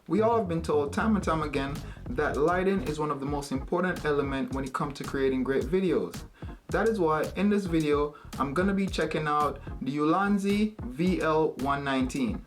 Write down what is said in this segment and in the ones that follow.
We all have been told time and time again that lighting is one of the most important elements when it comes to creating great videos. That is why in this video I'm going to be checking out the Ulanzi VL119.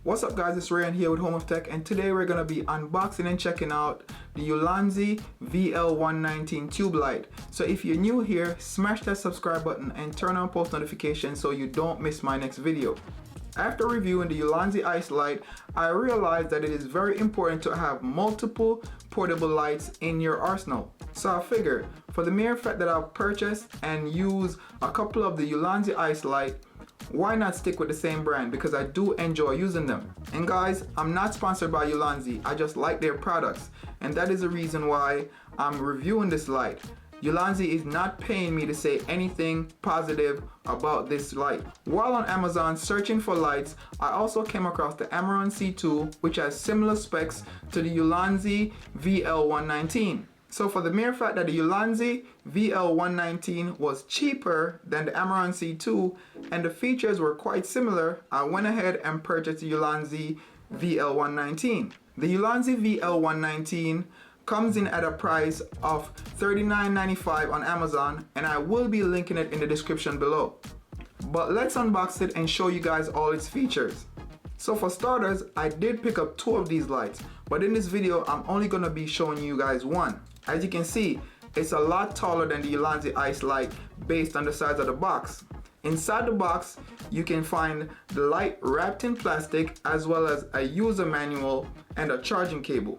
What's up guys, it's Ryan here with HomeofTech, and today we're going to be unboxing and checking out the Ulanzi VL119 tube light. So if you're new here, smash that subscribe button and turn on post notifications so you don't miss my next video. After reviewing the Ulanzi Ice light, I realized that it is very important to have multiple portable lights in your arsenal. So I figured, for the mere fact that I've purchased and used a couple of the Ulanzi Ice light, why not stick with the same brand, because I do enjoy using them. And guys, I'm not sponsored by Ulanzi, I just like their products, and that is the reason why I'm reviewing this light. Ulanzi is not paying me to say anything positive about this light. While on Amazon searching for lights, I also came across the Amaran C2, which has similar specs to the Ulanzi VL119. So for the mere fact that the Ulanzi VL119 was cheaper than the Amaran C2 and the features were quite similar, I went ahead and purchased the Ulanzi VL119. The Ulanzi VL119 comes in at a price of $39.95 on Amazon, and I will be linking it in the description below. But let's unbox it and show you guys all its features. So for starters, I did pick up two of these lights, but in this video I'm only going to be showing you guys one. As you can see, it's a lot taller than the Ulanzi Ice light based on the size of the box. Inside the box, you can find the light wrapped in plastic, as well as a user manual and a charging cable.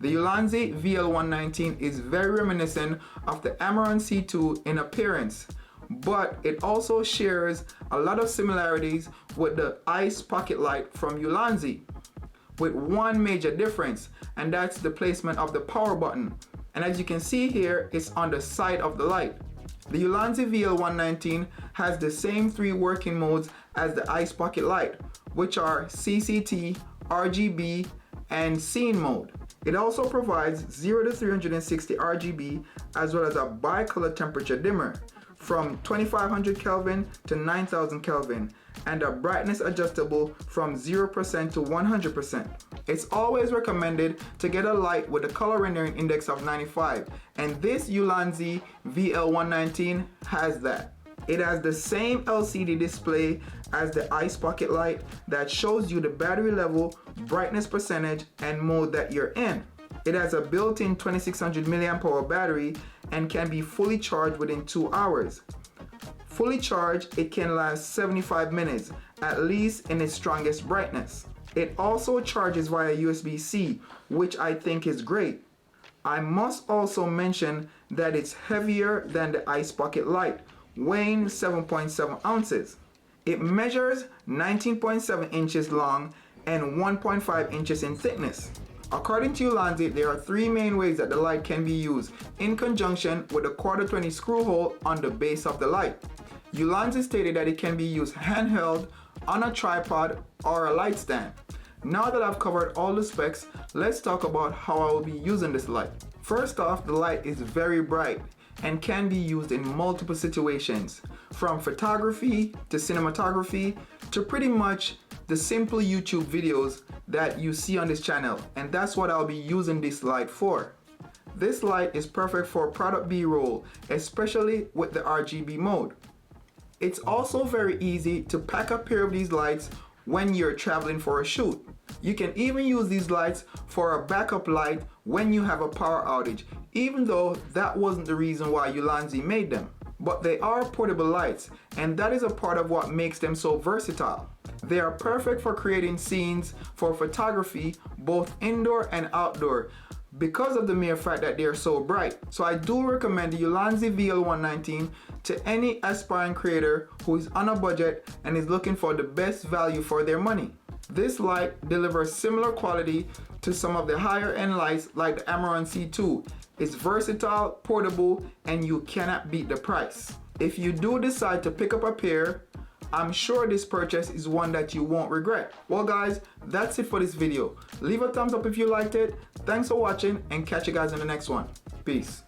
The Ulanzi VL119 is very reminiscent of the Amaran C2 in appearance, but it also shares a lot of similarities with the Ice Pocket Light from Ulanzi, with one major difference, and that's the placement of the power button. And as you can see here, it's on the side of the light. The Ulanzi VL119 has the same three working modes as the Ice Pocket Light, which are CCT, RGB, and Scene mode. It also provides 0 to 360 RGB, as well as a bicolor temperature dimmer from 2500 Kelvin to 9000 Kelvin, and a brightness adjustable from 0% to 100%. It's always recommended to get a light with a color rendering index of 95, and this Ulanzi VL119 has that. It has the same LCD display as the Ice Pocket Light that shows you the battery level, brightness percentage, and mode that you're in. It has a built-in 2600 mAh battery and can be fully charged within 2 hours. Fully charged, it can last 75 minutes, at least in its strongest brightness. It also charges via USB-C, which I think is great. I must also mention that it's heavier than the Ice Pocket Light, weighing 7.7 ounces. It measures 19.7 inches long and 1.5 inches in thickness. According to Ulanzi, there are three main ways that the light can be used in conjunction with a 1/4-20 screw hole on the base of the light. Ulanzi stated that it can be used handheld, on a tripod, or a light stand. Now that I've covered all the specs, let's talk about how I will be using this light. First off, the light is very bright and can be used in multiple situations, from photography to cinematography to pretty much the simple YouTube videos that you see on this channel, and that's what I'll be using this light for. This light is perfect for product B-roll, especially with the RGB mode. It's also very easy to pack a pair of these lights when you're traveling for a shoot. You can even use these lights for a backup light when you have a power outage, even though that wasn't the reason why Ulanzi made them. But they are portable lights, and that is a part of what makes them so versatile. They are perfect for creating scenes for photography, both indoor and outdoor, because of the mere fact that they are so bright. So I do recommend the Ulanzi VL119 to any aspiring creator who is on a budget and is looking for the best value for their money. This light delivers similar quality to some of the higher end lights like the Amaran C2. It's versatile, portable, and you cannot beat the price. If you do decide to pick up a pair, I'm sure this purchase is one that you won't regret. Well guys, that's it for this video. Leave a thumbs up if you liked it. Thanks for watching, and catch you guys in the next one. Peace.